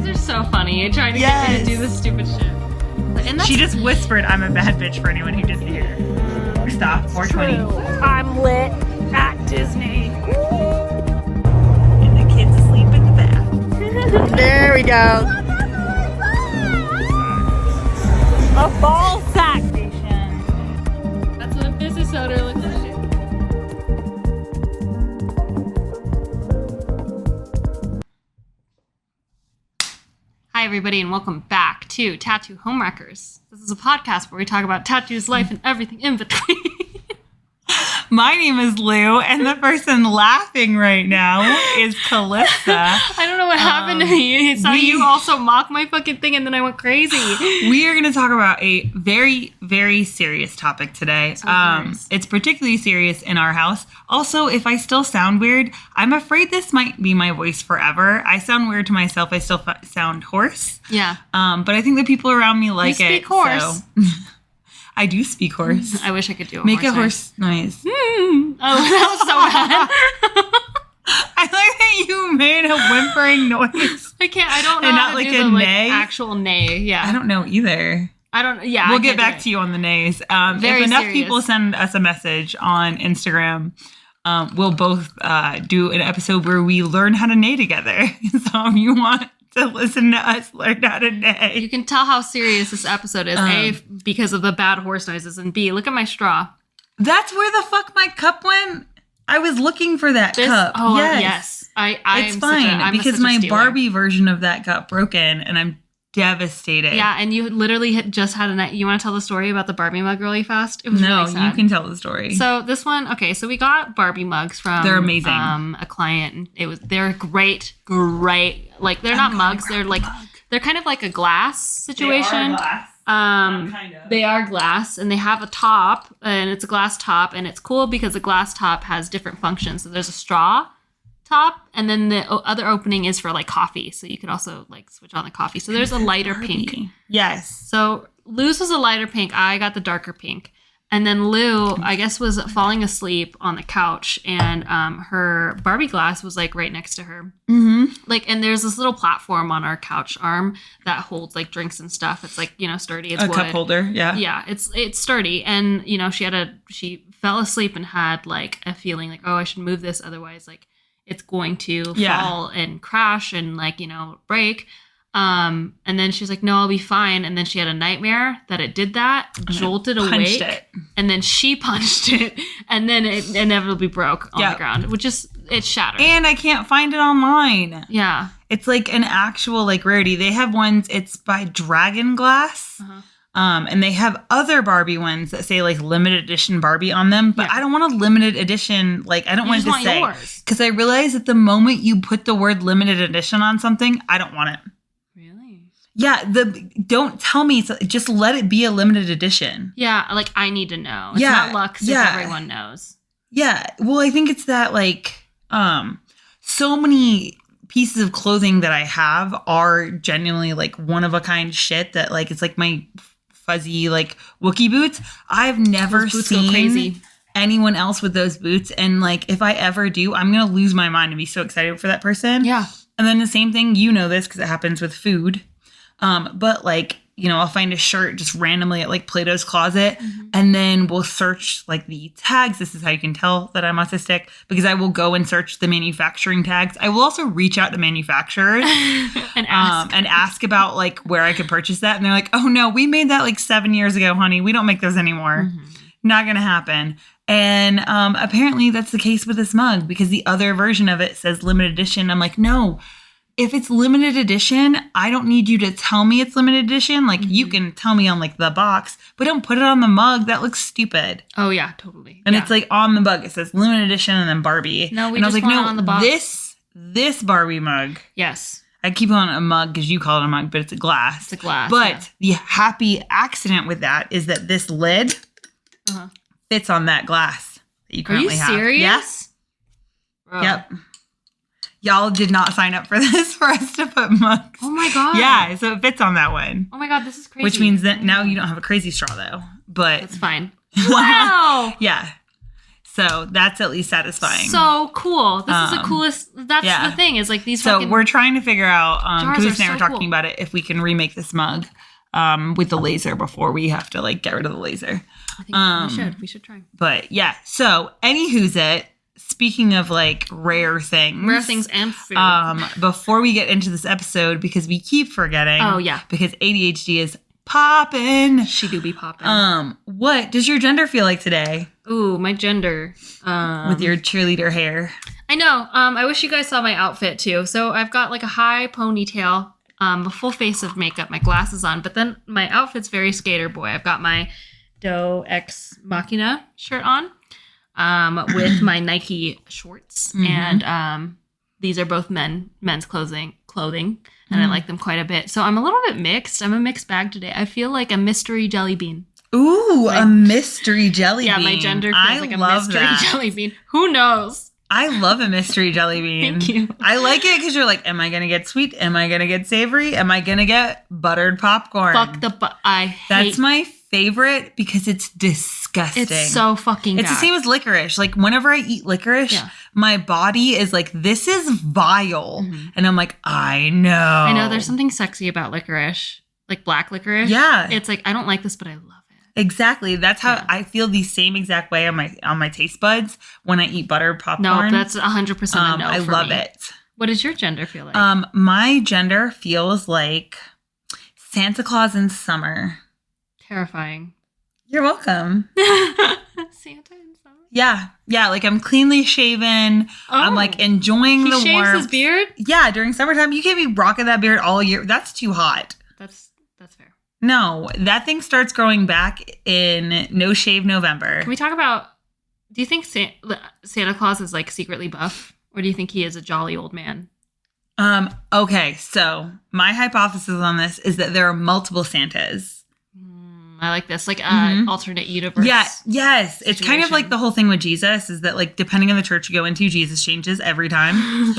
guys are so funny. You're trying to get me to do this stupid shit. And she just whispered, "I'm a bad bitch," for anyone who didn't hear. Stop. 420. I'm lit at Disney. And the kids asleep in the bath. There we go. A ball sack station. That's what a business owner looks like. Hi, everybody, and welcome back to Tattoo Homewreckers. This is a podcast where we talk about tattoos, life, and everything in between. My name is Lou, and the person laughing right now is Callista. I don't know what happened to me. So you also mock my fucking thing, and then I went crazy. We are going to talk about a very, very serious topic today. It's particularly serious in our house. Also, if I still sound weird, I'm afraid this might be my voice forever. I sound weird to myself. I still sound hoarse. Yeah. But I think the people around me like you speak hoarse. So. I do speak hoarse. I wish I could do a Make horse a horse noise. Oh, that was so bad. I like that you made a whimpering noise. I can't. I don't know. And how not to like do a the, neigh? actual neigh. Yeah. I don't know either. I don't. Yeah. We'll get back to you on the nays. If enough people send us a message on Instagram, we'll both do an episode where we learn how to neigh together. So if you want to listen to us learn how to neigh. You can tell how serious this episode is. A, because of the bad horse noises, and B, look at my straw. That's where the fuck my cup went. I was looking for that cup. Oh, yes. It's fine because my Barbie version of that got broken, and I'm devastated. Yeah, and you literally just had a night. You want to tell the story about the Barbie mug really fast? It was really sad. You can tell the story. So this one, okay, so we got Barbie mugs from they're amazing. A client. They're great. Like they're not mugs. They're like they're kind of like a glass situation. They are glass. Kind of. They are glass, and they have a top, and it's a glass top, and it's cool because the glass top has different functions. So there's a straw top, and then the other opening is for like coffee, so you could also like switch on the coffee. So there's a lighter pink. Yes. So Lou's was a lighter pink. I got the darker pink. And then Lou, I guess, was falling asleep on the couch, and her Barbie glass was like right next to her. Mm-hmm. Like, and there's this little platform on our couch arm that holds like drinks and stuff. It's like, sturdy. It's a wood. cup holder. Yeah. Yeah. It's sturdy. And, she fell asleep and had like a feeling like, oh, I should move this. Otherwise, like it's going to fall and crash and like, break. And then she's like, no, I'll be fine. And then she had a nightmare that it did that, jolted awake, it. And then she punched it, and then it inevitably broke on the ground, which is, it shattered. And I can't find it online. Yeah. It's like an actual like rarity. They have ones, it's by Dragon Glass. Uh-huh. And they have other Barbie ones that say like limited edition Barbie on them, but I don't want a limited edition. Like I don't want it to say, because I realize that the moment you put the word limited edition on something, I don't want it. Yeah, don't tell me. Just let it be a limited edition. Yeah, like I need to know. It's not Lux if everyone knows. Yeah, well, I think it's that like so many pieces of clothing that I have are genuinely like one of a kind shit that like it's like my fuzzy like Wookiee boots. I've never seen anyone else with those boots, and like if I ever do, I'm gonna lose my mind and be so excited for that person. Yeah, and then the same thing, this because it happens with food. But like, I'll find a shirt just randomly at like Plato's Closet, and then we'll search like the tags. This is how you can tell that I'm autistic, because I will go and search the manufacturing tags. I will also reach out to manufacturers and ask about like where I could purchase that. And they're like, oh no, we made that like 7 years ago, honey. We don't make those anymore. Not going to happen. And apparently that's the case with this mug, because the other version of it says limited edition. I'm like, no. If it's limited edition, I don't need you to tell me it's limited edition. Like you can tell me on like the box, but don't put it on the mug. That looks stupid. Oh yeah, totally. And it's like on the mug, it says limited edition and then Barbie. No, we just want it on the box. This Barbie mug. Yes. I keep calling it a mug because you call it a mug, but it's a glass. It's a glass. But the happy accident with that is that this lid fits on that glass that you currently have. Are you serious? Yes. Bro. Yep. Y'all did not sign up for this for us to put mugs. Oh my God. Yeah, so it fits on that one. Oh my God, this is crazy. Which means that now you don't have a crazy straw though. But that's fine. Wow. Yeah. So that's at least satisfying. So cool. This is the coolest. That's the thing is like these. So we're trying to figure out, Callista and I were talking cool. about it, if we can remake this mug with the laser before we have to like get rid of the laser. I think we should try. But yeah, so anywho's it. Speaking of like rare things and food. Before we get into this episode, because we keep forgetting. Oh yeah, because ADHD is popping. She do be popping. What does your gender feel like today? Ooh, my gender. With your cheerleader hair. I know. I wish you guys saw my outfit too. So I've got like a high ponytail, a full face of makeup, my glasses on, but then my outfit's very skater boy. I've got my Doe Ex Machina shirt on, with my Nike shorts, and these are both men's clothing, and I like them quite a bit. So I'm a little bit mixed. I'm a mixed bag today. I feel like a mystery jelly bean. Ooh, like, a mystery jelly bean. Yeah, my gender feels like a mystery jelly bean. Who knows? I love a mystery jelly bean. Thank you. I like it because you're like, am I going to get sweet? Am I going to get savory? Am I going to get buttered popcorn? That's my favorite because it's disgusting. It's so fucking bad. It's the same as licorice. Like whenever I eat licorice, my body is like, this is vile. And I'm like, I know. I know there's something sexy about licorice. Like black licorice. Yeah. It's like, I don't like this, but I love it. Exactly. That's how I feel the same exact way on my taste buds when I eat buttered popcorn. No, that's 100% a no I for love me. it. What does your gender feel like? My gender feels like Santa Claus in summer. Terrifying. You're welcome. Santa in summer? Yeah. Yeah, like I'm cleanly shaven. I'm like enjoying the warmth. He shaves his beard? Yeah, during summertime. You can't be rocking that beard all year. That's too hot. That's fair. No, that thing starts growing back in No Shave November. Can we talk about, do you think Santa Claus is like secretly buff? Or do you think he is a jolly old man? Okay, so my hypothesis on this is that there are multiple Santas. I like this, like alternate universe. Yeah, yes. Situation. It's kind of like the whole thing with Jesus is that like depending on the church you go into, Jesus changes every time.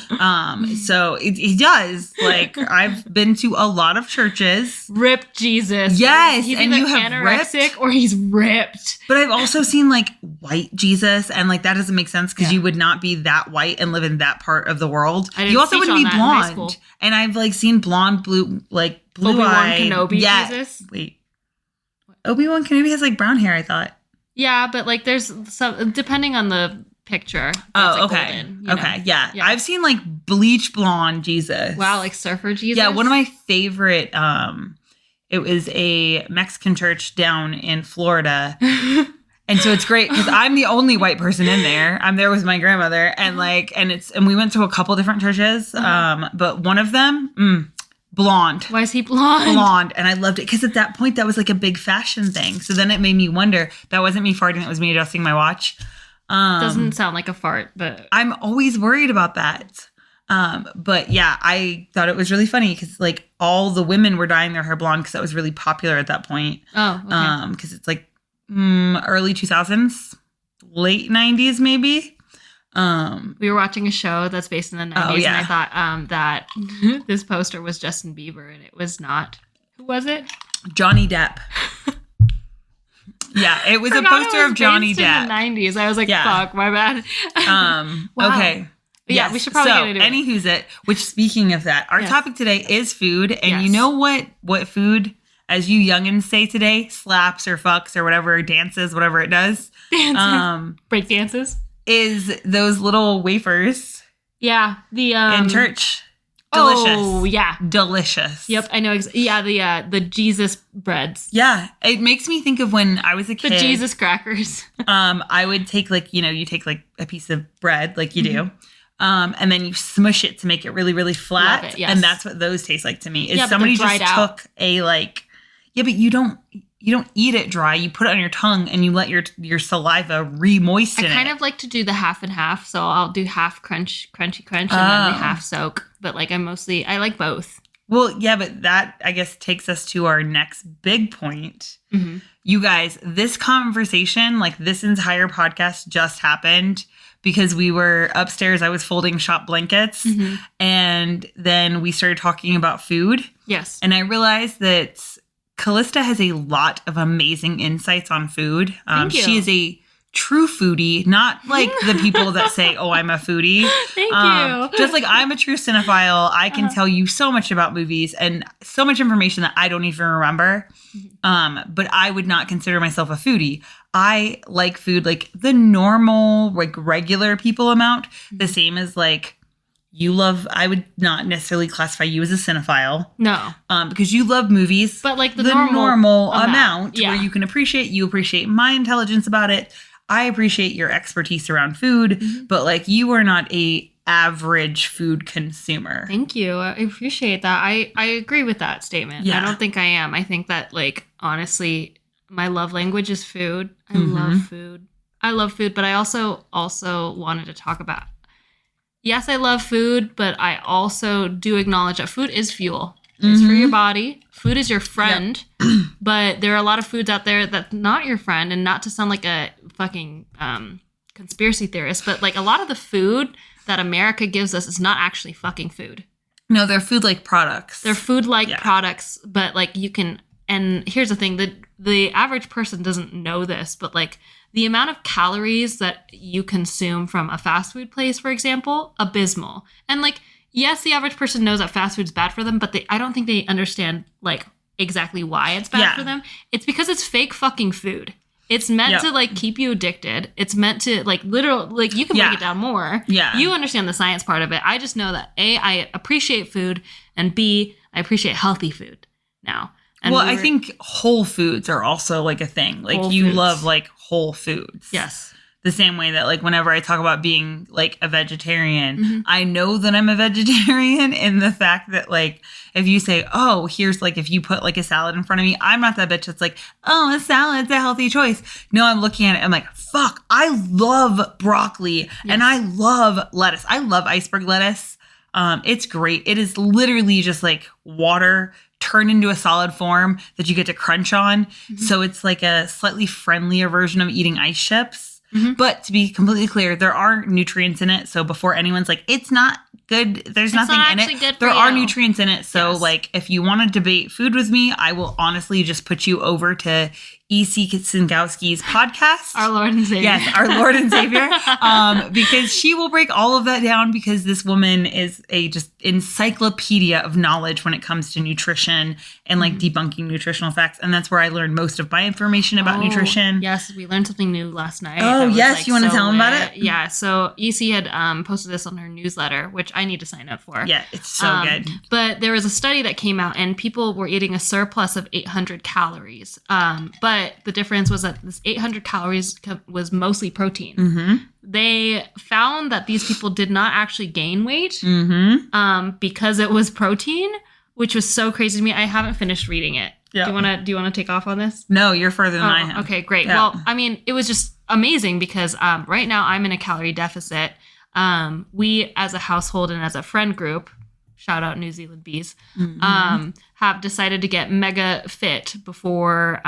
So he does. Like I've been to a lot of churches. Ripped Jesus. Yes, he's and either you have anorexic ripped, or he's ripped. But I've also seen like white Jesus, and like that doesn't make sense because you would not be that white and live in that part of the world. You also wouldn't be blonde. And I've like seen blonde, blue eye Obi-Wan Kenobi Jesus. Wait. Obi-Wan Kenobi has like brown hair, I thought. Yeah, but like there's some, depending on the picture. Oh, like okay. Golden, okay, yeah. I've seen like bleach blonde Jesus. Wow, like surfer Jesus? Yeah, one of my favorite, it was a Mexican church down in Florida. And so it's great because I'm the only white person in there. I'm there with my grandmother and like, and we went to a couple different churches. But one of them, blonde. Why is he blonde? Blonde. And I loved it because at that point that was like a big fashion thing. So then it made me wonder, that wasn't me farting, that was me adjusting my watch. Doesn't sound like a fart, but I'm always worried about that. But yeah, I thought it was really funny because like all the women were dyeing their hair blonde because that was really popular at that point. Oh, okay. Because it's like early 2000s, late 90s maybe. We were watching a show that's based in the 90s, and I thought that this poster was Justin Bieber, and it was not. Who was it? Johnny Depp. Yeah, it was a poster of Johnny Depp. In the 90s. I was like, fuck, my bad. Wow. Okay. Yeah, we should probably get into it. Anywho's it, which speaking of that, our topic today is food. And you know what food, as you youngins say today, slaps or fucks or whatever, dances, whatever it does. Break dances. Is those little wafers. Yeah. The in church. Delicious. Oh, yeah. Delicious. Yep, I know. The Jesus breads. Yeah. It makes me think of when I was a kid. The Jesus crackers. I would take like, you take like a piece of bread like you do. And then you smush it to make it really, really flat. Love it, yes. And that's what those taste like to me. Is somebody just took a like, but you don't eat it dry. You put it on your tongue and you let your saliva re-moisten it. I kind of like to do the half and half. So I'll do half crunchy crunch and then the half soak. But like I like both. Well, yeah, but that I guess takes us to our next big point. Mm-hmm. You guys, this conversation, like this entire podcast just happened because we were upstairs. I was folding shop blankets and then we started talking about food. Yes. And I realized that Callista has a lot of amazing insights on food. Thank you. She is a true foodie, not like the people that say, oh, I'm a foodie. Thank you. Just like I'm a true cinephile. I can tell you so much about movies and so much information that I don't even remember. But I would not consider myself a foodie. I like food like the normal, like regular people amount, the same as like you love. I would not necessarily classify you as a cinephile. No. Because you love movies. But like the normal amount yeah. where you can you appreciate my intelligence about it. I appreciate your expertise around food, but like you are not a average food consumer. Thank you. I appreciate that. I agree with that statement. Yeah. I don't think I am. I think that like honestly, my love language is food. I love food. I love food, but I also wanted to talk about, yes, I love food, but I also do acknowledge that food is fuel. It's for your body. Food is your friend. Yep. But there are a lot of foods out there that's not your friend, and not to sound like a fucking conspiracy theorist, but like a lot of the food that America gives us is not actually fucking food. No, they're food-like products. They're food-like products, but like you can, and here's the thing, the average person doesn't know this, but like the amount of calories that you consume from a fast food place, for example, abysmal. And like, yes, the average person knows that fast food's bad for them, but I don't think they understand like exactly why it's bad for them. It's because it's fake fucking food. It's meant to like keep you addicted. It's meant to like literal, like you can break it down more. Yeah. You understand the science part of it. I just know that A, I appreciate food, and B, I appreciate healthy food now. And I think whole foods are also like a thing. Like you love like whole foods. Yes. The same way that like whenever I talk about being like a vegetarian, I know that I'm a vegetarian in the fact that like if you say, oh, here's like if you put like a salad in front of me, I'm not that bitch that's like, oh, a salad's a healthy choice. No, I'm looking at it. I'm like, fuck, I love broccoli and I love lettuce. I love iceberg lettuce. It's great. It is literally just like water turned into a solid form that you get to crunch on. So it's like a slightly friendlier version of eating ice chips. But to be completely clear, there are nutrients in it. So before anyone's like, it's not good, there's nothing in it. There are nutrients in it. So like, if you want to debate food with me, I will honestly just put you over to E.C. Katzingowski's podcast. Our Lord and Savior. Yes, our Lord and Savior. Because she will break all of that down, because this woman is a just encyclopedia of knowledge when it comes to nutrition and like debunking nutritional facts. And that's where I learned most of my information about nutrition. Yes, we learned something new last night. Oh, yes. Like, you want to tell them about it? Yeah. So EC had posted this on her newsletter, which I need to sign up for. Yeah, it's so good. But there was a study that came out, and people were eating a surplus of 800 calories. But the difference was that this 800 calories was mostly protein. They found that these people did not actually gain weight because it was protein, which was so crazy to me. I haven't finished reading it. Yeah. Do you want to take off on this? No, you're further than I am. Okay, great. Yeah. Well, I mean, it was just amazing because right now I'm in a calorie deficit. We as a household and as a friend group, shout out New Zealand bees, have decided to get mega fit before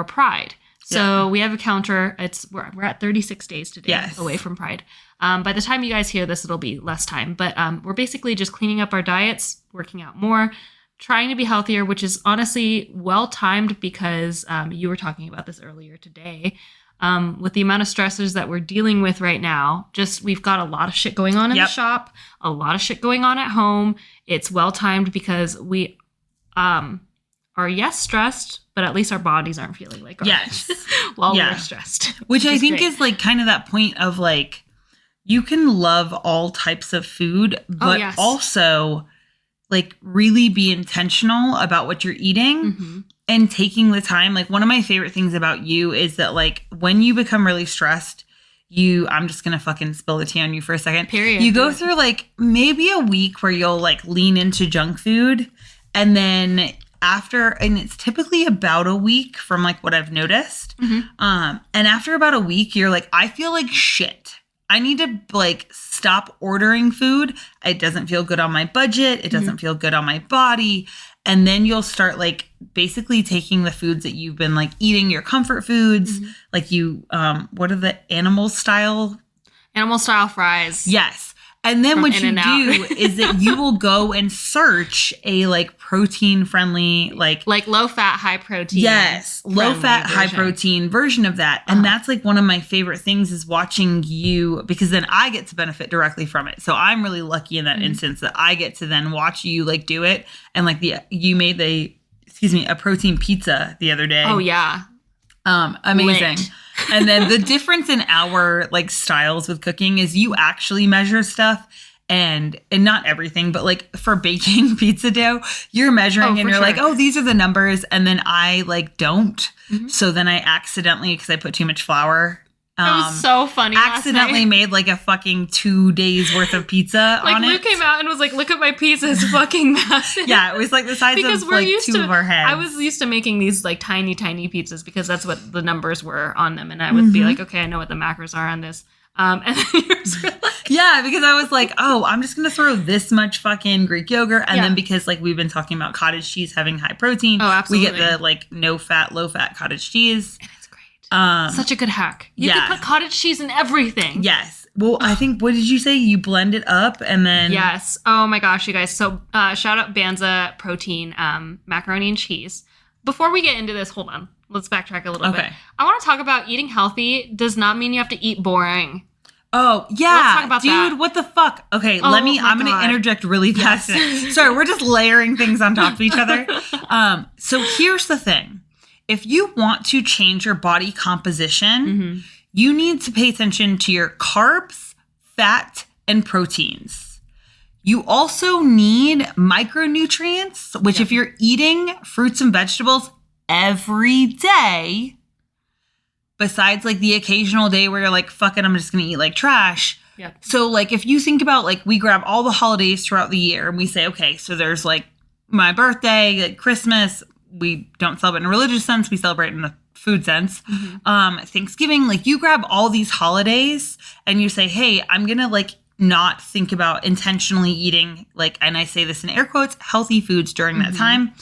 Pride. So we have a counter. We're at 36 days today away from Pride. By the time you guys hear this, it'll be less time. But we're basically just cleaning up our diets, working out more, trying to be healthier, which is honestly well-timed because you were talking about this earlier today. With the amount of stressors that we're dealing with right now, we've got a lot of shit going on in the shop, a lot of shit going on at home. It's well-timed because we are, stressed, but at least our bodies aren't feeling like garbage while we're stressed. Which I think is like kind of that point of like, you can love all types of food, but also like really be intentional about what you're eating and taking the time. Like one of my favorite things about you is that like when you become really stressed, I'm just going to fucking spill the tea on you for a second. Period. You go through like maybe a week where you'll like lean into junk food, and then and it's typically about a week from like what I've noticed. And after about a week, you're like, I feel like shit. I need to like stop ordering food. It doesn't feel good on my budget. It doesn't feel good on my body. And then you'll start like basically taking the foods that you've been like eating, your comfort foods, like what are the animal style fries? Yes. And then what you do is that you will go and search a like protein friendly, like low fat, high protein. Yes. Low fat, high protein version of that. And that's like one of my favorite things is watching you, because then I get to benefit directly from it. So I'm really lucky in that instance that I get to then watch you like do it. And like you made a protein pizza the other day. Oh yeah. Amazing. Lit. And then the difference in our like styles with cooking is you actually measure stuff and not everything, but like for baking pizza dough, you're measuring and you're like, oh, these are the numbers. And then I like don't. So then I accidentally, because I put too much flour. It was so funny. Accidentally made like a fucking 2 days worth of pizza on it. Luke came out and was like, look at my pizza, it's fucking massive. Yeah, it was like the size of like two of our heads. I was used to making these like tiny pizzas because that's what the numbers were on them. And I would be like, okay, I know what the macros are on this. And then yours were like, yeah, because I was like, oh, I'm just going to throw this much fucking Greek yogurt. And then because like we've been talking about cottage cheese having high protein. Oh, absolutely. We get the like no fat, low fat cottage cheese. Such a good hack. You can put cottage cheese in everything. Yes. Well, I think, what did you say? You blend it up and then... Yes. Oh my gosh, you guys. So shout out Banza Protein macaroni and cheese. Before we get into this, hold on. Let's backtrack a little bit. I want to talk about eating healthy does not mean you have to eat boring. Oh, yeah. Let's talk about that. Dude, what the fuck? Okay, I'm going to interject really fast. Yes. Sorry, we're just layering things on top of each other. So here's the thing. If you want to change your body composition, you need to pay attention to your carbs, fat, and proteins. You also need micronutrients, which if you're eating fruits and vegetables every day, besides like the occasional day where you're like, fuck it, I'm just going to eat like trash. Yep. So like if you think about like we grab all the holidays throughout the year and we say, okay, so there's like my birthday, like Christmas, we don't celebrate in a religious sense. We celebrate in a food sense. Thanksgiving, like you grab all these holidays and you say, hey, I'm going to like not think about intentionally eating like, and I say this in air quotes, healthy foods during that time.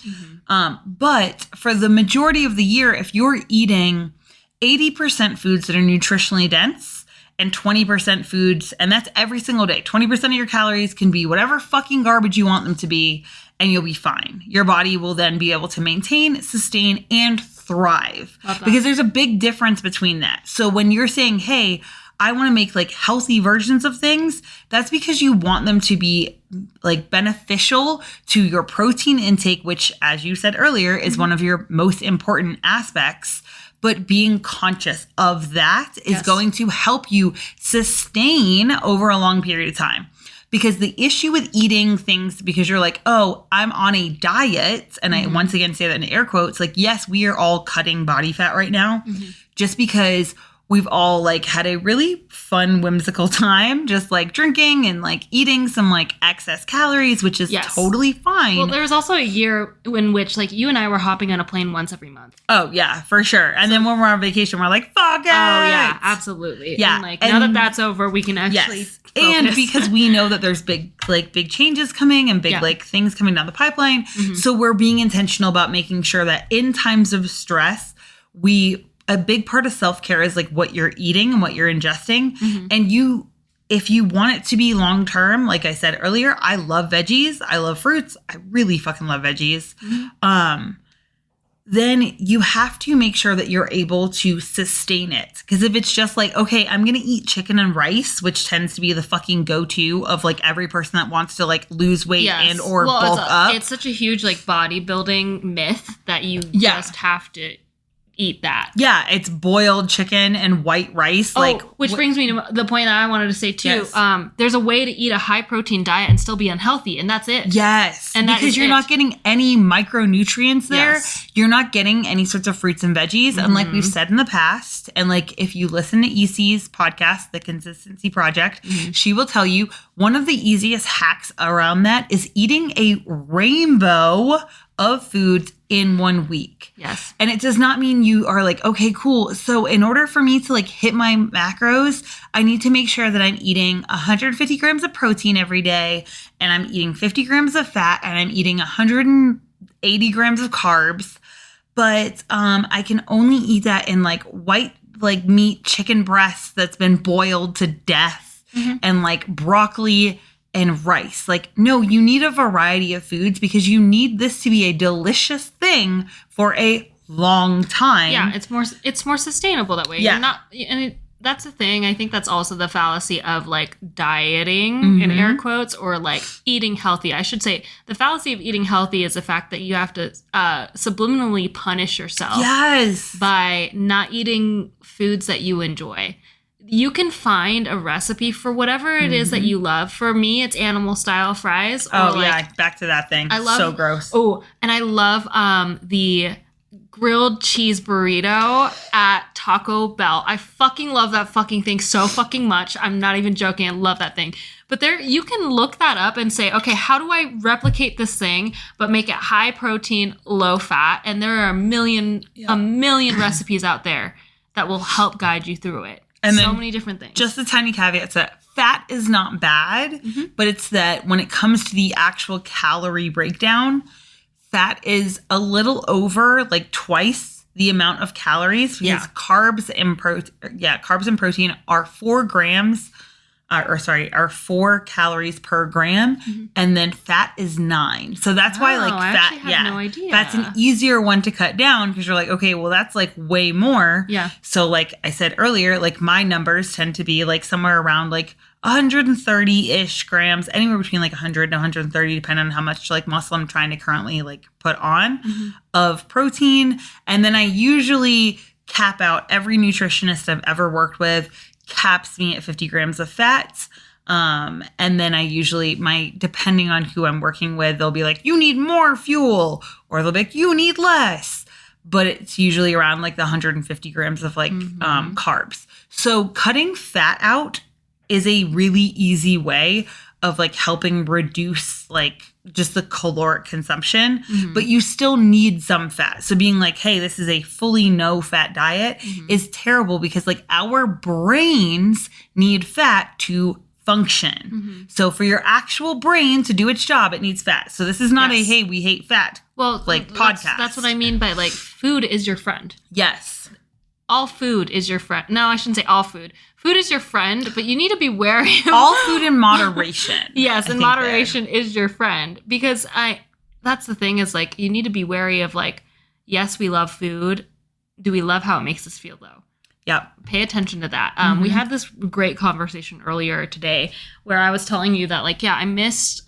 But for the majority of the year, if you're eating 80% foods that are nutritionally dense and 20% foods, and that's every single day, 20% of your calories can be whatever fucking garbage you want them to be, and you'll be fine. Your body will then be able to maintain, sustain, and thrive. Because there's a big difference between that. So when you're saying, hey, I want to make like healthy versions of things, that's because you want them to be like beneficial to your protein intake, which, as you said earlier, is one of your most important aspects. But being conscious of that is going to help you sustain over a long period of time. Because the issue with eating things, because you're like, oh, I'm on a diet. And I once again say that in air quotes, like, yes, we are all cutting body fat right now just because we've all like had a really fun, whimsical time, just like drinking and like eating some like excess calories, which is totally fine. Well, there was also a year in which like you and I were hopping on a plane once every month. Oh yeah, for sure. And then when we're on vacation, we're like, fuck it. Oh yeah, absolutely. Yeah. And like now that that's over, we can actually focus. And because we know that there's big changes coming and big like things coming down the pipeline. So we're being intentional about making sure that in times of stress, a big part of self-care is like what you're eating and what you're ingesting. And if you want it to be long-term, like I said earlier, I love veggies. I love fruits. I really fucking love veggies. Then you have to make sure that you're able to sustain it. Because if it's just like, okay, I'm going to eat chicken and rice, which tends to be the fucking go-to of like every person that wants to like lose weight and or bulk up. It's such a huge like bodybuilding myth that you just have to eat that. Yeah, it's boiled chicken and white rice. Which brings me to the point that I wanted to say too. Yes. There's a way to eat a high protein diet and still be unhealthy, and that's it. Yes, and because you're not getting any micronutrients there. Yes. You're not getting any sorts of fruits and veggies. And like we've said in the past, and like if you listen to EC's podcast, The Consistency Project, she will tell you one of the easiest hacks around that is eating a rainbow of foods in 1 week. Yes. And it does not mean you are like, okay, cool. So in order for me to like hit my macros, I need to make sure that I'm eating 150 grams of protein every day, and I'm eating 50 grams of fat, and I'm eating 180 grams of carbs. But I can only eat that in like white like meat chicken breast that's been boiled to death. and like broccoli and rice. Like, no, you need a variety of foods because you need this to be a delicious thing for a long time. Yeah, it's more sustainable that way. Yeah. You're not, that's the thing. I think that's also the fallacy of like dieting in air quotes, or like eating healthy. I should say the fallacy of eating healthy is the fact that you have to subliminally punish yourself by not eating foods that you enjoy. You can find a recipe for whatever it is that you love. For me, it's animal style fries. Back to that thing. I love, so gross. Oh, and I love the grilled cheese burrito at Taco Bell. I fucking love that fucking thing so fucking much. I'm not even joking. I love that thing. But you can look that up and say, okay, how do I replicate this thing but make it high protein, low fat? And there are a million recipes out there that will help guide you through it. And so many different things. Just a tiny caveat that fat is not bad, but it's that when it comes to the actual calorie breakdown, fat is a little over like twice the amount of calories because carbs and protein are 4 grams are 4 calories per gram, and then fat is 9. So that's why like fat, I had no idea. Fat's an easier one to cut down because you're like, okay, well that's like way more. Yeah. So like I said earlier, like my numbers tend to be like somewhere around like 130-ish grams, anywhere between like 100 and 130, depending on how much like muscle I'm trying to currently like put on of protein. And then I usually cap out, every nutritionist I've ever worked with caps me at 50 grams of fats. And then I usually, depending on who I'm working with, they'll be like, you need more fuel, or they'll be like, you need less. But it's usually around like the 150 grams of like carbs. So cutting fat out is a really easy way of like helping reduce like just the caloric consumption, but you still need some fat. So being like, hey, this is a fully no fat diet is terrible because like our brains need fat to function. So for your actual brain to do its job, it needs fat. So this is not a, hey, we hate fat, podcast. That's what I mean by like food is your friend. Yes. All food is your friend. No, I shouldn't say all food. Food is your friend, but you need to be wary of all food in moderation. Yes, in moderation is your friend. Because that's the thing is like you need to be wary of like, yes, we love food. Do we love how it makes us feel though? Yep. Pay attention to that. We had this great conversation earlier today where I was telling you that like, I missed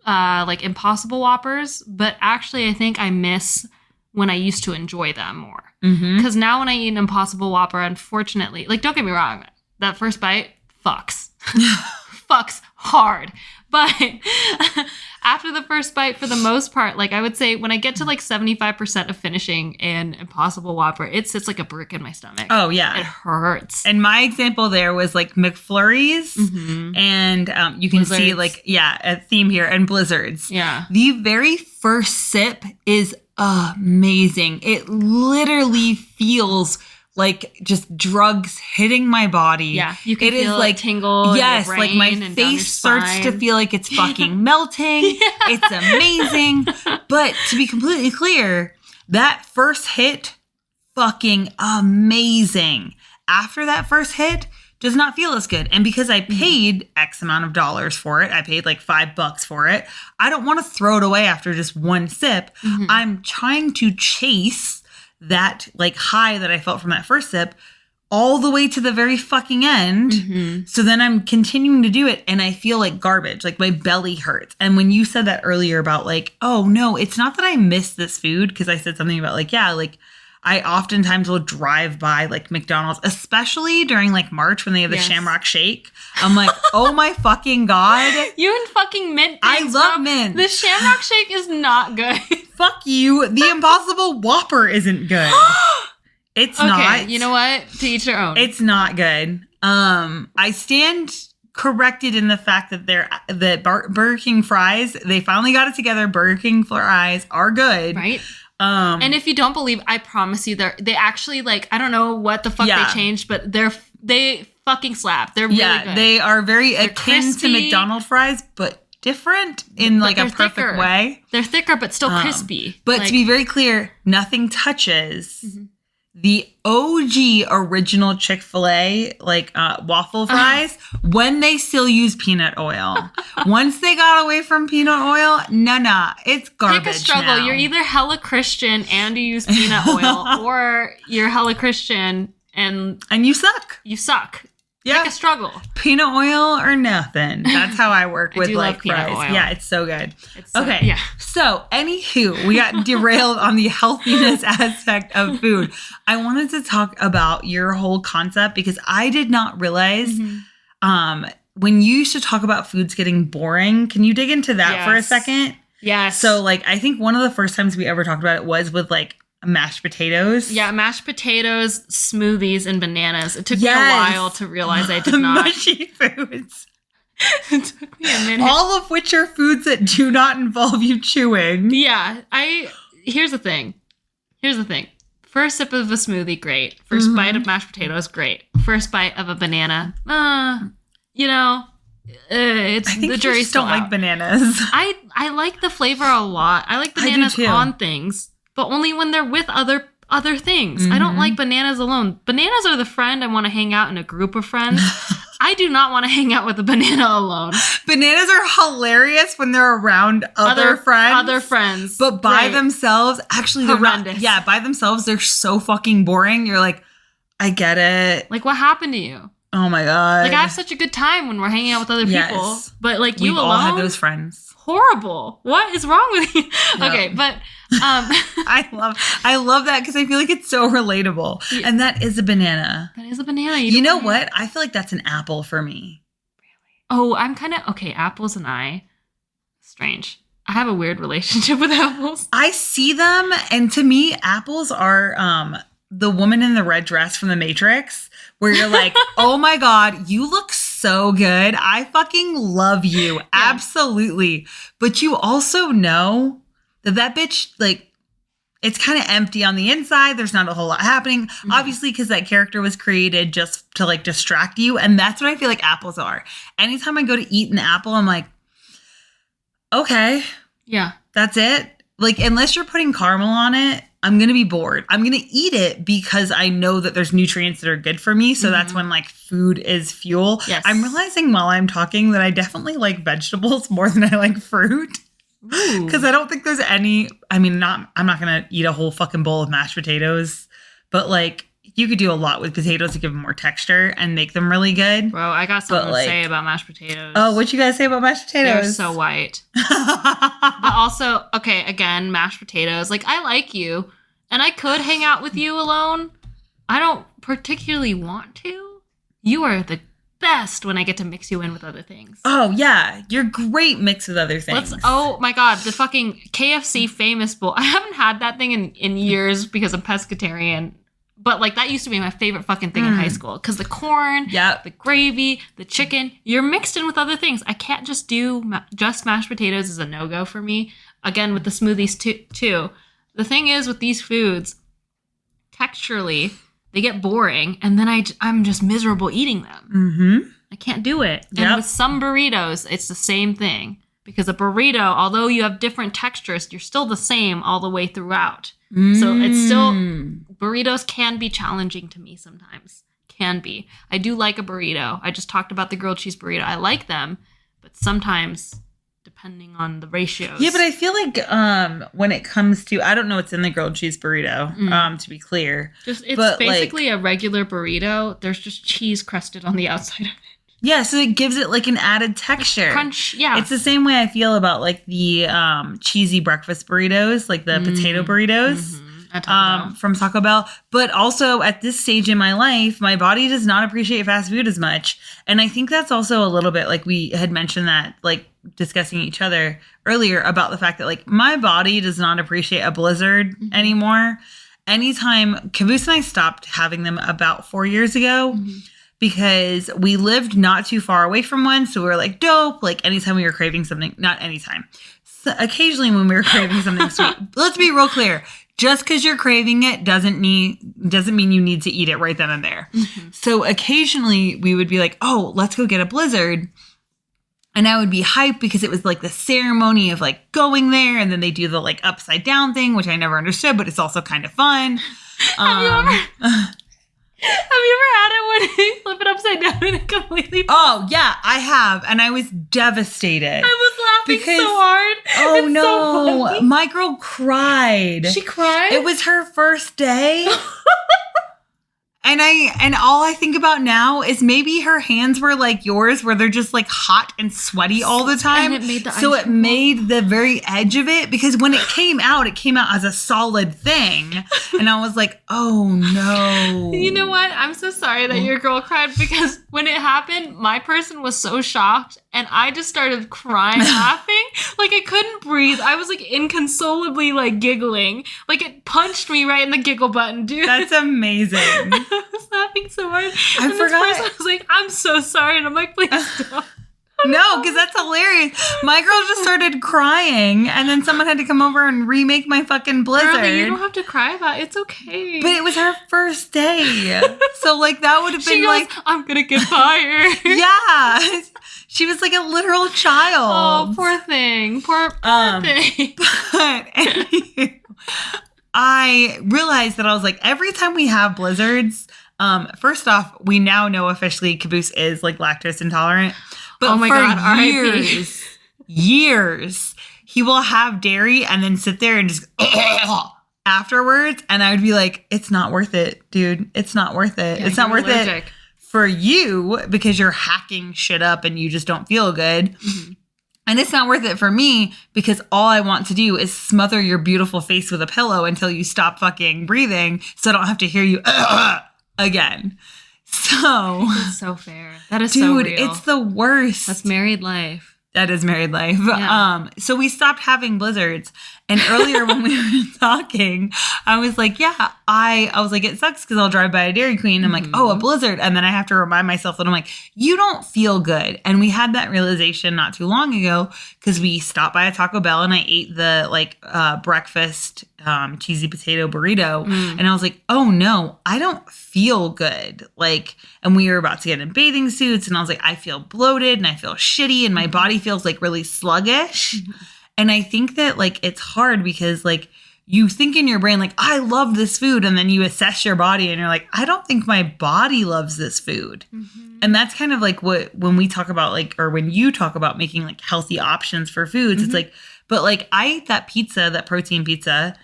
like Impossible Whoppers, but actually I think I miss when I used to enjoy them more. Because now when I eat an Impossible Whopper, unfortunately, like, don't get me wrong, that first bite fucks. Fucks hard. But after the first bite, for the most part, like, I would say when I get to like 75% of finishing an Impossible Whopper, it sits like a brick in my stomach. Oh, yeah. It hurts. And my example there was like McFlurries and you can see like, a theme here, and Blizzards. Yeah. The very first sip is amazing. It literally feels like just drugs hitting my body. Yeah, you can feel like tingle. Yes, in your like brain my and face starts to feel like it's fucking melting. It's amazing. But to be completely clear, that first hit, fucking amazing. After that first hit, does not feel as good. And because I paid X amount of dollars for it, I paid like $5 for it, I don't want to throw it away after just one sip. I'm trying to chase that like high that I felt from that first sip all the way to the very fucking end. So then I'm continuing to do it and I feel like garbage, like my belly hurts. And when you said that earlier about like, oh no, it's not that I miss this food, because I said something about like, I oftentimes will drive by like McDonald's, especially during like March when they have the Shamrock Shake. I'm like, oh my fucking God. You and fucking mint. I love mint. The Shamrock Shake is not good. Fuck you. The Impossible Whopper isn't good. It's not. Okay, you know what? To each their own. It's not good. I stand corrected in the fact that Burger King fries, they finally got it together. Burger King fries are good. Right. And if you don't believe, I promise you, they actually like, I don't know what the fuck they changed, but they fucking slap. They're really good. They are very akin crispy to McDonald's fries, but different in like a perfect way. They're thicker, but still crispy. But to be very clear, nothing touches the OG original Chick-fil-A, like waffle fries, when they still use peanut oil. Once they got away from peanut oil, nah, it's garbage. Pick a struggle. Now. You're either hella Christian and you use peanut oil, or you're hella Christian and you suck. You suck. Yeah. Pick a struggle. Peanut oil or nothing. That's how I work with like fries. Oil. Yeah, it's so good. Okay. Yeah. So, anywho, we got derailed on the healthiness aspect of food. I wanted to talk about your whole concept because I did not realize when you used to talk about foods getting boring. Can you dig into that for a second? Yes. So, like, I think one of the first times we ever talked about it was with like mashed potatoes. Yeah, mashed potatoes, smoothies, and bananas. It took me a while to realize I did not. Mushy foods. It took me a minute. All of which are foods that do not involve you chewing. Yeah, here's the thing. First sip of a smoothie, great. First bite of mashed potatoes, great. First bite of a banana, it's I think the you jury's just still don't out. like bananas. I like the flavor a lot. I like bananas on things, but only when they're with other things. I don't like bananas alone. Bananas are the friend I want to hang out in a group of friends. I do not want to hang out with a banana alone. Bananas are hilarious when they're around other friends. But by themselves, actually, they're horrendous. By themselves, they're so fucking boring. You're like, I get it. Like, what happened to you? Oh my God. Like, I have such a good time when we're hanging out with other people. But like, you alone, all have those friends. Horrible. What is wrong with you? Yep. Okay, but I love that because I feel like it's so relatable. Yeah. And that is a banana. That is a banana. You know what? I feel like that's an apple for me. Really? Oh, I'm kind of okay. Apples and I, strange. I have a weird relationship with apples. I see them, and to me, apples are the woman in the red dress from The Matrix, where you're like, oh my God, you look so good. I fucking love you. Yeah. Absolutely. But you also know that bitch, like, it's kind of empty on the inside. There's not a whole lot happening. Mm-hmm. Obviously, because that character was created just to like distract you. And that's what I feel like apples are. Anytime I go to eat an apple, I'm like, okay. Yeah. That's it. Like, unless you're putting caramel on it, I'm going to be bored. I'm going to eat it because I know that there's nutrients that are good for me. So that's when like food is fuel. Yes. I'm realizing while I'm talking that I definitely like vegetables more than I like fruit. Because I don't think there's any, I'm not going to eat a whole fucking bowl of mashed potatoes. But like, you could do a lot with potatoes to give them more texture and make them really good. Bro, I got something to say about mashed potatoes. Oh, what you guys say about mashed potatoes? They're so white. But also, okay, again, mashed potatoes. Like, I like you, and I could hang out with you alone. I don't particularly want to. You are the best when I get to mix you in with other things. Oh, yeah. You're great mixed with other things. Oh, my God. The fucking KFC famous bowl. I haven't had that thing in years because I'm pescatarian. But, like, that used to be my favorite fucking thing in high school. Because the corn, the gravy, the chicken, you're mixed in with other things. I can't just do just mashed potatoes is a no-go for me. Again, with the smoothies, too. The thing is, with these foods, texturally, they get boring. And then I'm just miserable eating them. Mm-hmm. I can't do it. Yep. And with some burritos, it's the same thing. Because a burrito, although you have different textures, you're still the same all the way throughout. So it's still, burritos can be challenging to me sometimes. Can be. I do like a burrito. I just talked about the grilled cheese burrito. I like them, but sometimes, depending on the ratios. Yeah, but I feel like when it comes to, I don't know what's in the grilled cheese burrito, to be clear. It's basically a regular burrito. There's just cheese crusted on the outside of it. Yeah, so it gives it like an added texture. Crunch, yeah. It's the same way I feel about like the cheesy breakfast burritos, like the potato burritos from Taco Bell. But also at this stage in my life, my body does not appreciate fast food as much. And I think that's also a little bit like we had mentioned that, like discussing each other earlier about the fact that like my body does not appreciate a Blizzard anymore. Anytime, Caboose and I stopped having them about 4 years ago. Because we lived not too far away from one. So we were like, dope. Like anytime we were craving something, not anytime. So occasionally when we were craving something sweet. Let's be real clear. Just because you're craving it doesn't mean you need to eat it right then and there. Mm-hmm. So occasionally we would be like, oh, let's go get a Blizzard. And I would be hyped because it was like the ceremony of like going there. And then they do the like upside down thing, which I never understood, but it's also kind of fun. Have you ever had it when you flip it upside down and it completely... Oh, yeah, I have. And I was devastated. I was laughing so hard. Oh, it's no. So my girl cried. She cried? It was her first day. And all I think about now is maybe her hands were like yours, where they're just like hot and sweaty all the time. And it made the so it made the very edge of it, because when it came out as a solid thing. And I was like, oh no. You know what? I'm so sorry that your girl cried, because when it happened, my person was so shocked and I just started crying, laughing. Like I couldn't breathe. I was like inconsolably like giggling. Like it punched me right in the giggle button, dude. That's amazing. I was laughing so hard. I forgot. This person was like, I'm so sorry. And I'm like, please don't. No, because that's hilarious. My girl just started crying, and then someone had to come over and remake my fucking blizzard. Girl, you don't have to cry about it. It's okay. But it was her first day. So, like, that would have been like... I'm going to get fired. Yeah. She was like a literal child. Oh, poor thing. Poor thing. But anyway, I realized that I was like, every time we have blizzards, first off, we now know officially Caboose is like lactose intolerant. But oh my God, years, he will have dairy and then sit there and just afterwards. And I would be like, it's not worth it, dude. It's not worth it. Yeah, it's not worth it for you, because you're hacking shit up and you just don't feel good. Mm-hmm. And it's not worth it for me, because all I want to do is smother your beautiful face with a pillow until you stop fucking breathing, so I don't have to hear you again. So it's so fair. That is dude, so real. It's the worst. That's married life. That is married life. Yeah. So we stopped having blizzards. And earlier when we were talking, I was like, yeah, I was like, it sucks because I'll drive by a Dairy Queen. I'm like, oh, a blizzard. And then I have to remind myself that I'm like, you don't feel good. And we had that realization not too long ago, because we stopped by a Taco Bell and I ate the breakfast cheesy potato burrito. And I was like, oh no, I don't feel good. Like, and we were about to get in bathing suits and I was like, I feel bloated and I feel shitty and my body feels like really sluggish. And I think that like it's hard because like you think in your brain like, I love this food, and then you assess your body and you're like, I don't think my body loves this food. And that's kind of like what when we talk about like, or when you talk about making like healthy options for foods, it's like, but like I ate that pizza, that protein pizza,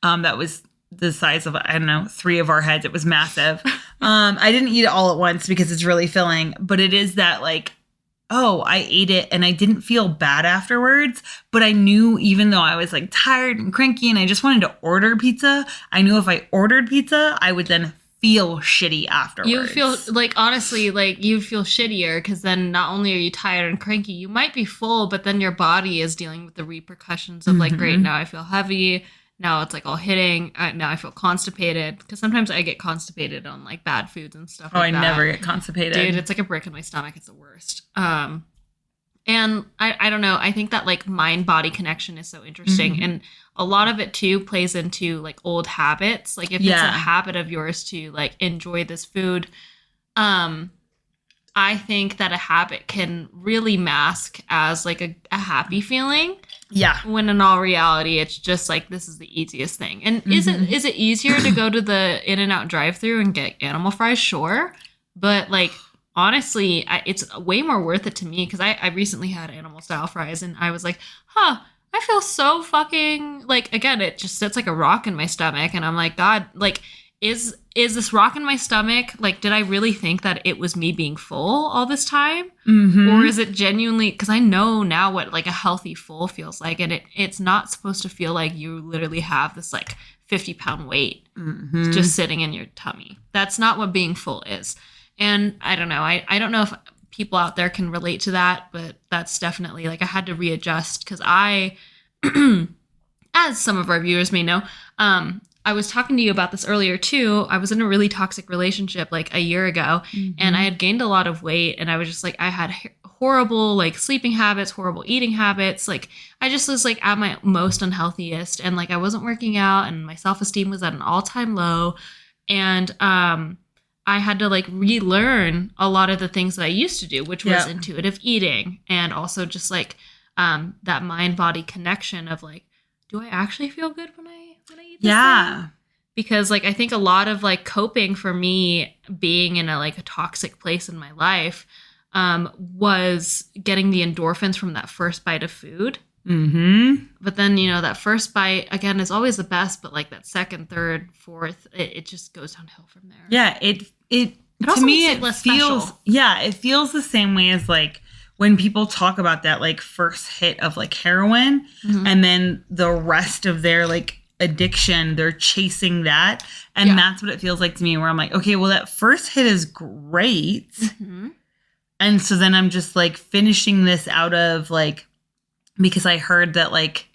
that was the size of, I don't know, 3 of our heads. It was massive. I didn't eat it all at once because it's really filling, but it is that like, oh, I ate it and I didn't feel bad afterwards, but I knew even though I was like tired and cranky and I just wanted to order pizza, I knew if I ordered pizza, I would then feel shitty afterwards. You feel like, honestly, like you feel shittier because then not only are you tired and cranky, you might be full, but then your body is dealing with the repercussions of like, great, now I feel heavy. Now it's like all hitting. Now I feel constipated, because sometimes I get constipated on like bad foods and stuff. Oh, like I never get constipated. Dude, it's like a brick in my stomach. It's the worst. And I don't know. I think that like mind-body connection is so interesting. And a lot of it too plays into like old habits. Like if it's a habit of yours to like enjoy this food, I think that a habit can really mask as like a happy feeling. Yeah. When in all reality, it's just like, this is the easiest thing. And is it easier to go to the In-N-Out drive-thru and get animal fries? Sure. But like, honestly, it's way more worth it to me, because I recently had animal style fries and I was like, I feel so fucking like, again, it just sits like a rock in my stomach. And I'm like, God, like, is this rock in my stomach? Like, did I really think that it was me being full all this time? Or is it genuinely, because I know now what like a healthy full feels like, and it's not supposed to feel like you literally have this like 50-pound weight just sitting in your tummy. That's not what being full is. And I don't know. I don't know if people out there can relate to that, but that's definitely like I had to readjust, because I, as some of our viewers may know, I was talking to you about this earlier too. I was in a really toxic relationship like a year ago, and I had gained a lot of weight, and I was just like, I had horrible like sleeping habits, horrible eating habits. Like I just was like at my most unhealthiest, and like I wasn't working out, and my self-esteem was at an all-time low. And I had to like relearn a lot of the things that I used to do, which was intuitive eating, and also just like that mind-body connection of like, do I actually feel good when I eat this thing? because like I think a lot of like coping for me being in a toxic place in my life was getting the endorphins from that first bite of food. Mm-hmm. But then, that first bite, again, is always the best, but like that second, third, fourth, it just goes downhill from there. Yeah, it also to me, makes it less special. It feels the same way as like when people talk about that like first hit of like heroin and then the rest of their like addiction, they're chasing that. And that's what it feels like to me, where I'm like, okay, well, that first hit is great. Mm-hmm. And so then I'm just like finishing this out of like, because I heard that like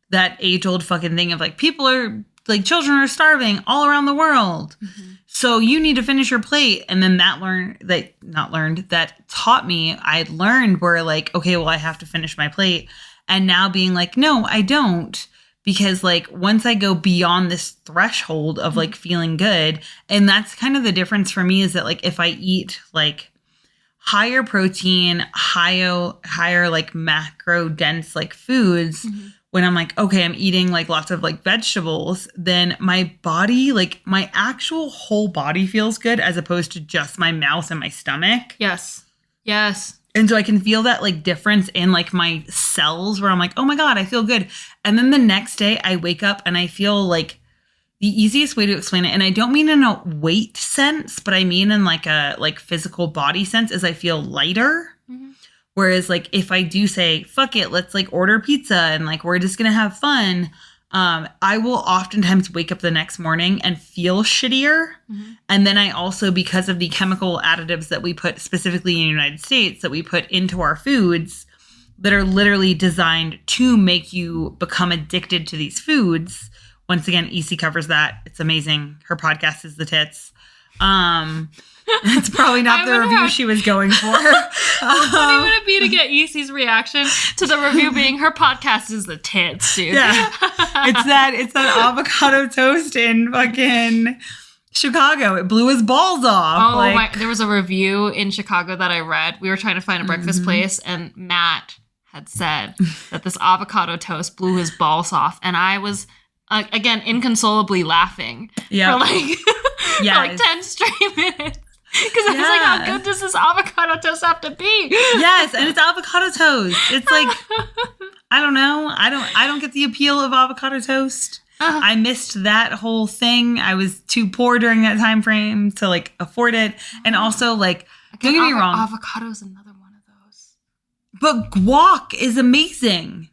that age old fucking thing of like people are like children are starving all around the world. Mm-hmm. So you need to finish your plate. And then that taught me, I learned where like, okay, well, I have to finish my plate. And now being like, no, I don't. Because like once I go beyond this threshold of like feeling good, and that's kind of the difference for me is that like if I eat like higher protein, higher like macro dense like foods, when I'm like, okay, I'm eating like lots of like vegetables, then my body, like my actual whole body feels good as opposed to just my mouth and my stomach. Yes. Yes. And so I can feel that like difference in like my cells where I'm like, oh my God, I feel good. And then the next day I wake up and I feel like the easiest way to explain it, and I don't mean in a weight sense, but I mean in like a like physical body sense, is I feel lighter. Mm-hmm. Whereas like if I do say, fuck it, let's like order pizza and like we're just going to have fun, I will oftentimes wake up the next morning and feel shittier. Mm-hmm. And then I also, because of the chemical additives that we put specifically in the United States that we put into our foods that are literally designed to make you become addicted to these foods. Once again, EC covers that. It's amazing. Her podcast is The Tits. It's probably not the review she was going for. How funny would it be to get EC's reaction to the review being her podcast is The Tits, dude? Yeah. It's that avocado toast in fucking Chicago. It blew his balls off. Oh, my. There was a review in Chicago that I read. We were trying to find a breakfast place, and Matt had said that this avocado toast blew his balls off. And I was, again, inconsolably laughing for like... for like 10 straight minutes. Because I was like, how good does this avocado toast have to be? Yes, and it's avocado toast. It's like, I don't know. I don't get the appeal of avocado toast. I missed that whole thing. I was too poor during that time frame to like afford it. And also like, don't get me wrong. Avocado is another one of those. But guac is amazing.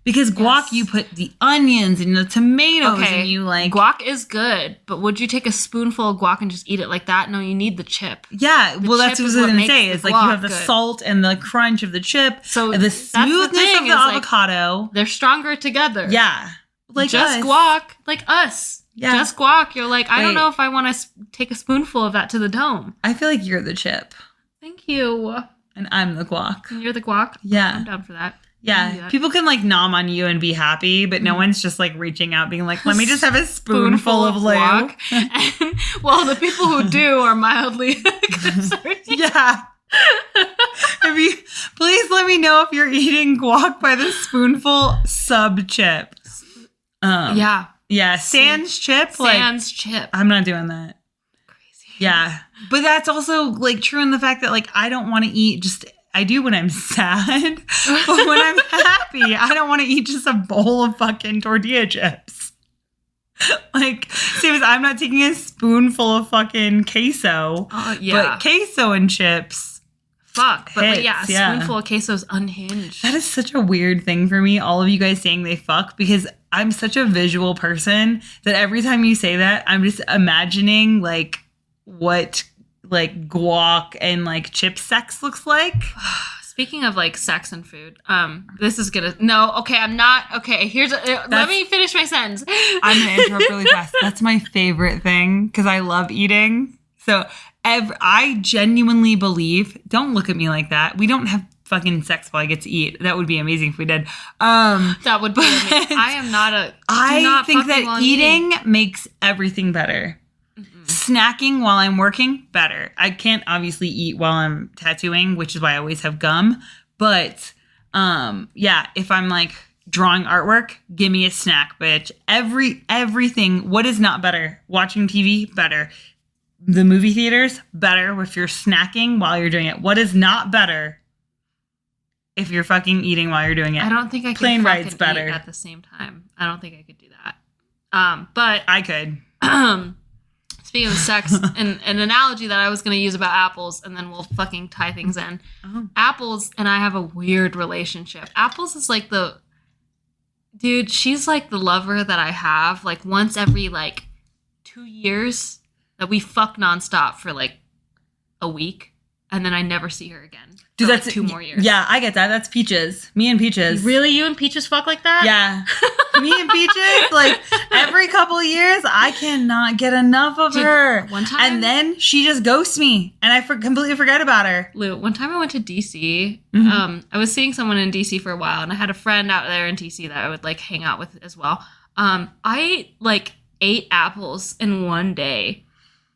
Because guac, you put the onions and the tomatoes and you like... Guac is good, but would you take a spoonful of guac and just eat it like that? No, you need the chip. Yeah, well, that's what I was going to say. It's like you have the salt and the crunch of the chip, so and the smoothness of the avocado. Like, they're stronger together. Yeah. Like just guac, like us. Yeah. Just guac. You're like, I don't know if I want to take a spoonful of that to the dome. I feel like you're the chip. Thank you. And I'm the guac. And you're the guac? Yeah. I'm down for that. Yeah, people can like nom on you and be happy, but no one's just like reaching out being like, let me just have a spoonful of Lou. And, well, the people who do are mildly concerned. Yeah. Please let me know if you're eating guac by the spoonful sub chip. Yeah, sans chip. Sans chip. I'm not doing that. Crazy. Yeah, but that's also like true in the fact that like I don't want to eat just... I do when I'm sad, but when I'm happy, I don't want to eat just a bowl of fucking tortilla chips. Like, same as I'm not taking a spoonful of fucking queso, but queso and chips. Fuck, but a spoonful of queso is unhinged. That is such a weird thing for me, all of you guys saying they fuck, because I'm such a visual person that every time you say that, I'm just imagining, like, what... like guac and like chip sex looks like. Speaking of like sex and food, this is gonna I'm not okay. Let me finish my sentence. I'm gonna interrupt really fast. That's my favorite thing because I love eating. So I genuinely believe. Don't look at me like that. We don't have fucking sex while I get to eat. That would be amazing if we did. That would be amazing. I am not a. I think that eating makes everything better. Snacking while I'm working, better. I can't obviously eat while I'm tattooing, which is why I always have gum. But, if I'm like drawing artwork, give me a snack, bitch. Everything. What is not better? Watching TV, better. The movie theaters, better if you're snacking while you're doing it. What is not better if you're fucking eating while you're doing it? I don't think I could Plane fucking rides better eat at the same time. I don't think I could do that. But I could. Speaking of sex, an analogy that I was going to use about apples, and then we'll fucking tie things in. Oh. Apples and I have a weird relationship. Apples is like dude, she's like the lover that I have. Like once every like 2 years that we fuck nonstop for like a week, and then I never see her again. Dude, for, that's 2 more years. Yeah, I get that. That's Peaches. Me and Peaches. Really? You and Peaches fuck like that? Yeah. Me and Peaches, like every couple of years, I cannot get enough of her. One time, and then she just ghosts me, and I completely forget about her. Lou, one time I went to DC. Mm-hmm. I was seeing someone in DC for a while, and I had a friend out there in DC that I would like hang out with as well. I like 8 apples in one day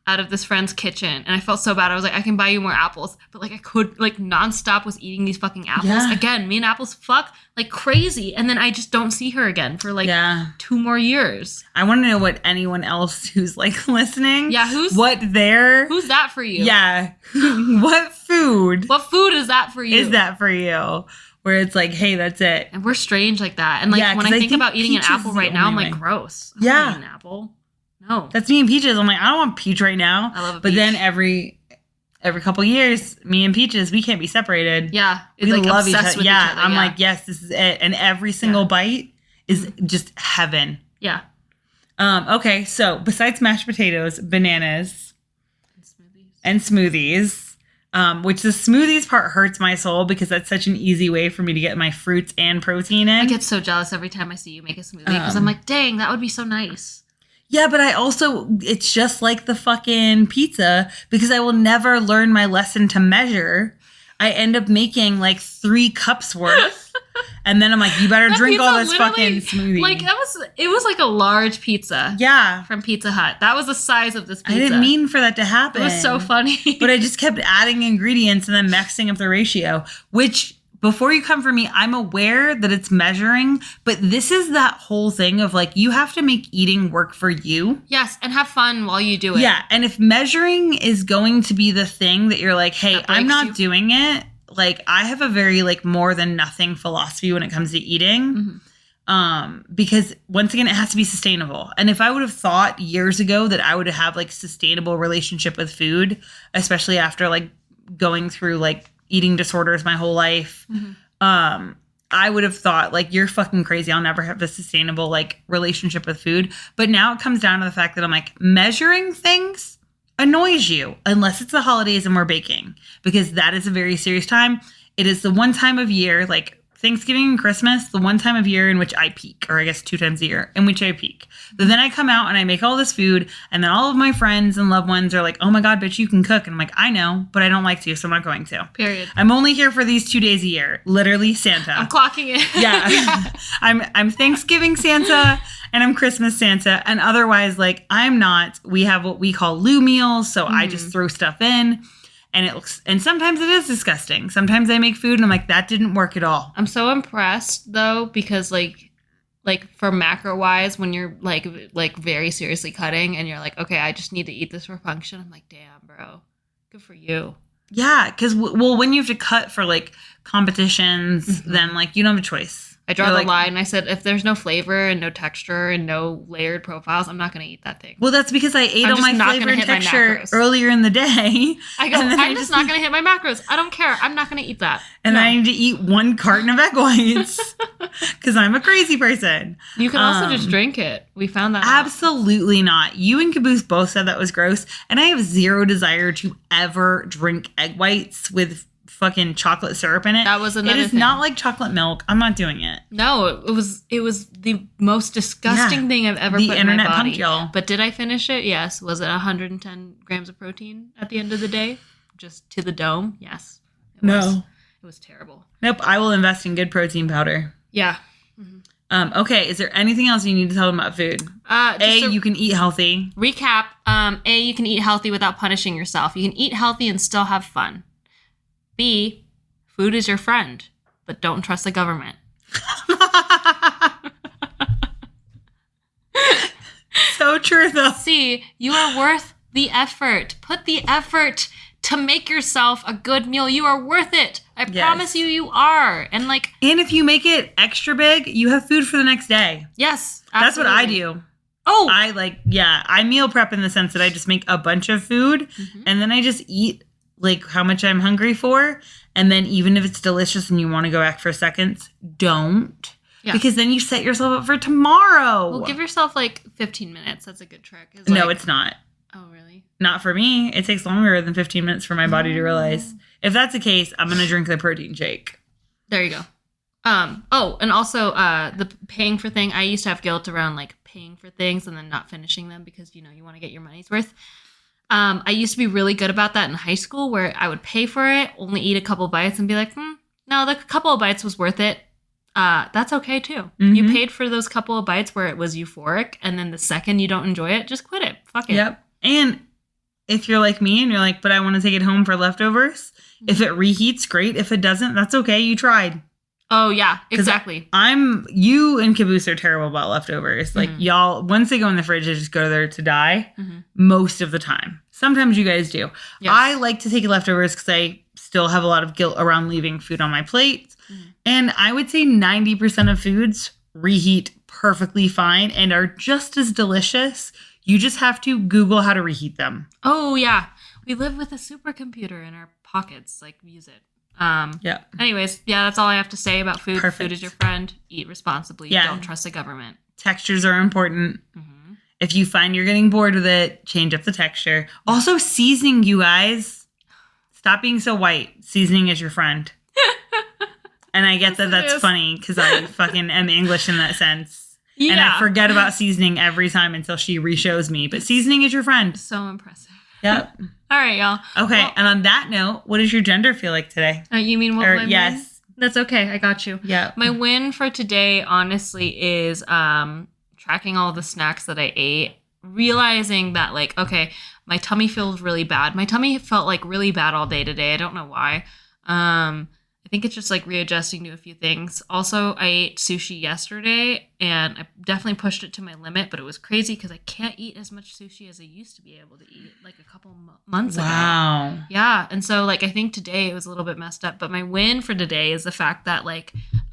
out of this friend's kitchen, and I felt so bad. I was like, I can buy you more apples, but like I could like nonstop was eating these fucking apples. Yeah. Again, me and apples fuck like crazy, and then I just don't see her again for like 2 more years. I want to know what anyone else who's like listening. Yeah, who's that for you? Yeah, what food? What food is that for you? Is that for you? Where it's like, hey, that's it. And we're strange like that. And like when I think about eating an apple right now, I'm like, gross. I don't eat an apple. No. That's me and Peaches. I'm like, I don't want peach right now. I love a But peach. then every couple years, me and Peaches, we can't be separated. Yeah. We like love each other. with each Yeah. other. I'm like, yes, this is it. And every single bite is just heaven. Yeah. Okay. So besides mashed potatoes, bananas, and smoothies, which the smoothies part hurts my soul because that's such an easy way for me to get my fruits and protein in. I get so jealous every time I see you make a smoothie because I'm like, dang, that would be so nice. Yeah, but it's just like the fucking pizza because I will never learn my lesson to measure. I end up making like 3 cups worth. And then I'm like, you better drink all this fucking smoothie. Like it was like a large pizza. Yeah. From Pizza Hut. That was the size of this pizza. I didn't mean for that to happen. It was so funny. But I just kept adding ingredients and then mixing up the ratio, which before you come for me, I'm aware that it's measuring, but this is that whole thing of like, you have to make eating work for you. Yes, and have fun while you do it. Yeah, and if measuring is going to be the thing that you're like, hey, I'm not doing it, like I have a very like more than nothing philosophy when it comes to eating. Because once again, it has to be sustainable. And if I would have thought years ago that I would have like sustainable relationship with food, especially after like going through like eating disorders my whole life, I would have thought like, you're fucking crazy. I'll never have a sustainable like relationship with food. But now it comes down to the fact that I'm like, measuring things annoys you unless it's the holidays and we're baking, because that is a very serious time. It is the one time of year, like Thanksgiving and Christmas, the one time of year in which I peak, or I guess 2 times a year in which I peak. But then I come out and I make all this food, and then all of my friends and loved ones are like, oh my God, bitch, you can cook. And I'm like, I know, but I don't like to, so I'm not going to. Period. I'm only here for these 2 days a year. Literally Santa. I'm clocking it. Yeah. I'm Thanksgiving Santa and I'm Christmas Santa. And otherwise, like, I'm not. We have what we call Lou meals, so I just throw stuff in. And it looks, and sometimes it is disgusting. Sometimes I make food and I'm like, that didn't work at all. I'm so impressed though, because like for macro wise, when you're like very seriously cutting and you're like, okay, I just need to eat this for function. I'm like, damn, bro, good for you. Yeah, because well, when you have to cut for like competitions, then like you don't have a choice. I draw the line. I said, if there's no flavor and no texture and no layered profiles, I'm not going to eat that thing. Well, that's because I ate all my flavor and texture earlier in the day. I go, I'm just not going to hit my macros. I don't care. I'm not going to eat that. And I need to eat 1 carton of egg whites because I'm a crazy person. You can also just drink it. We found that Absolutely not. You and Caboose both said that was gross. And I have zero desire to ever drink egg whites with fucking chocolate syrup in it. That was another thing. It is not like chocolate milk. I'm not doing it. No, it was the most disgusting thing I've ever put in my body. Y'all. But did I finish it? Yes. Was it 110 grams of protein at the end of the day? Just to the dome? Yes. It was terrible. Nope. I will invest in good protein powder. Yeah. Okay. Is there anything else you need to tell them about food? You can eat healthy. Recap. You can eat healthy without punishing yourself. You can eat healthy and still have fun. B, food is your friend, but don't trust the government. So true, though. See, you are worth the effort. Put the effort to make yourself a good meal. You are worth it. I promise you are. And if you make it extra big, you have food for the next day. Yes, absolutely. That's what I do. Oh, I meal prep in the sense that I just make a bunch of food and then I just eat how much I'm hungry for. And then even if it's delicious and you want to go back for seconds, don't. Yeah. Because then you set yourself up for tomorrow. Well, give yourself 15 minutes. That's a good trick. No, it's not. Oh, really? Not for me. It takes longer than 15 minutes for my body to realize. If that's the case, I'm going to drink the protein shake. There you go. And also the paying for thing. I used to have guilt around paying for things and then not finishing them because, you want to get your money's worth. I used to be really good about that in high school where I would pay for it, only eat a couple bites and be like, no, the couple of bites was worth it. That's okay too. Mm-hmm. You paid for those couple of bites where it was euphoric, and then the second you don't enjoy it, just quit it. Fuck it. Yep. And if you're like me and you're but I want to take it home for leftovers, if it reheats, great. If it doesn't, that's okay. You tried. Oh yeah, exactly. You and Caboose are terrible about leftovers. Y'all, once they go in the fridge, they just go there to die most of the time. Sometimes you guys do. Yes. I like to take leftovers because I still have a lot of guilt around leaving food on my plate. And I would say 90% of foods reheat perfectly fine and are just as delicious. You just have to Google how to reheat them. Oh, yeah. We live with a supercomputer in our pockets. Use it. Yeah. Anyways, that's all I have to say about food. Perfect. Food is your friend. Eat responsibly. Yeah. Don't trust the government. Textures are important. Mm-hmm. If you find you're getting bored with it, change up the texture. Also, seasoning, you guys. Stop being so white. Seasoning is your friend. And I get that's funny because I fucking am English in that sense. Yeah. And I forget about seasoning every time until she re-shows me. But seasoning is your friend. So impressive. Yep. All right, y'all. Okay. Well, and on that note, what does your gender feel like today? You mean what my yes. win? That's okay. I got you. Yeah. My win for today, honestly, is tracking all the snacks that I ate. Realizing that, okay, my tummy feels really bad. My tummy felt really bad all day today. I don't know why. I think it's just readjusting to a few things. Also, I ate sushi yesterday and I definitely pushed it to my limit, but it was crazy because I can't eat as much sushi as I used to be able to eat a couple months ago. Wow. Yeah. And so I think today it was a little bit messed up, but my win for today is the fact that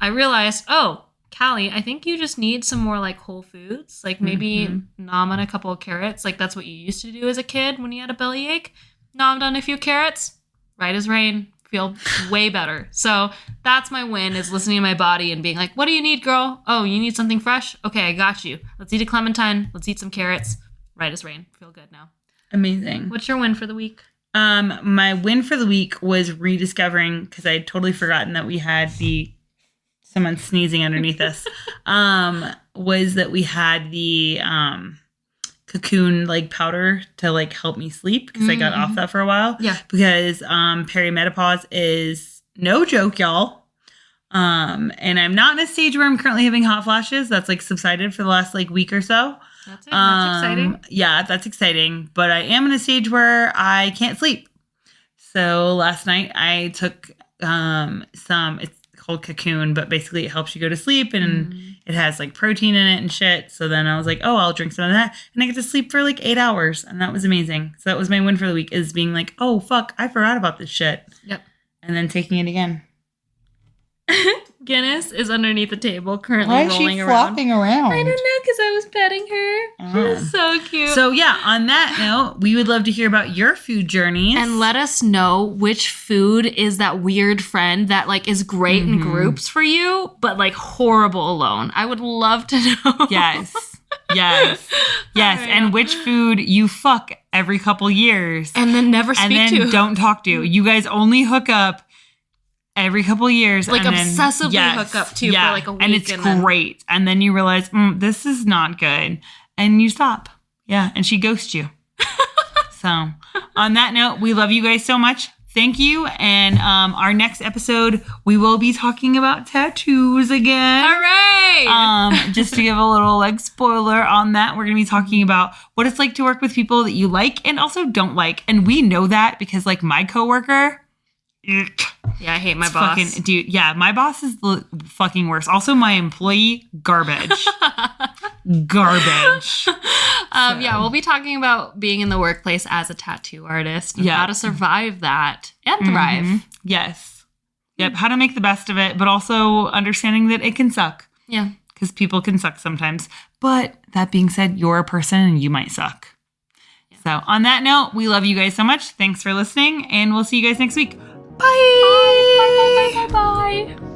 I realized, oh, Callie, I think you just need some more whole foods, maybe nom on a couple of carrots. That's what you used to do as a kid when you had a bellyache. Nommed on a few carrots, right as rain. Feel way better. So that's my win, is listening to my body and being what do you need, girl? Oh, you need something fresh? Okay, I got you. Let's eat a clementine. Let's eat some carrots. Right as rain. Feel good now. Amazing. What's your win for the week? My win for the week was rediscovering, because I had totally forgotten that we had someone sneezing underneath us, was that we had the cocoon powder to help me sleep, because I got off that for a while. Yeah. Because perimenopause is no joke, y'all. And I'm not in a stage where I'm currently having hot flashes. That's subsided for the last week or so. That's it. That's exciting. Yeah, that's exciting. But I am in a stage where I can't sleep. So last night I took it's called Cocoon, but basically it helps you go to sleep, and it has protein in it and shit. So then I was oh, I'll drink some of that, and I get to sleep for 8 hours, and that was amazing. So that was my win for the week, is being oh fuck, I forgot about this shit. Yep. And then taking it again. Guinness is underneath the table, currently rolling around. Why is she flopping around? I don't know, because I was petting her. She's so cute. So yeah, on that note, we would love to hear about your food journeys. And let us know which food is that weird friend that is great in groups for you, but horrible alone. I would love to know. Yes. Yes. Yes. Right. And which food you fuck every couple years. And then never speak to. And then don't talk to. You guys only hook up every couple years. Obsessively hook up to for a week. And it's great. And then you realize, this is not good. And you stop. Yeah. And she ghosts you. So on that note, we love you guys so much. Thank you. And our next episode, we will be talking about tattoos again. Hooray! Just to give a little spoiler on that, we're going to be talking about what it's like to work with people that you like and also don't like. And we know that because my coworker Yeah, I hate my It's boss. fucking, dude, yeah, my boss is the fucking worst. Also, my employee, garbage. Garbage. Yeah, we'll be talking about being in the workplace as a tattoo artist and how to survive that and thrive. Mm-hmm. Yes. Yep. How to make the best of it, but also understanding that it can suck. Yeah. Because people can suck sometimes. But that being said, you're a person and you might suck. Yeah. So on that note, we love you guys so much. Thanks for listening, and we'll see you guys next week. Bye. Bye. Bye. Bye. Bye. Bye. Bye.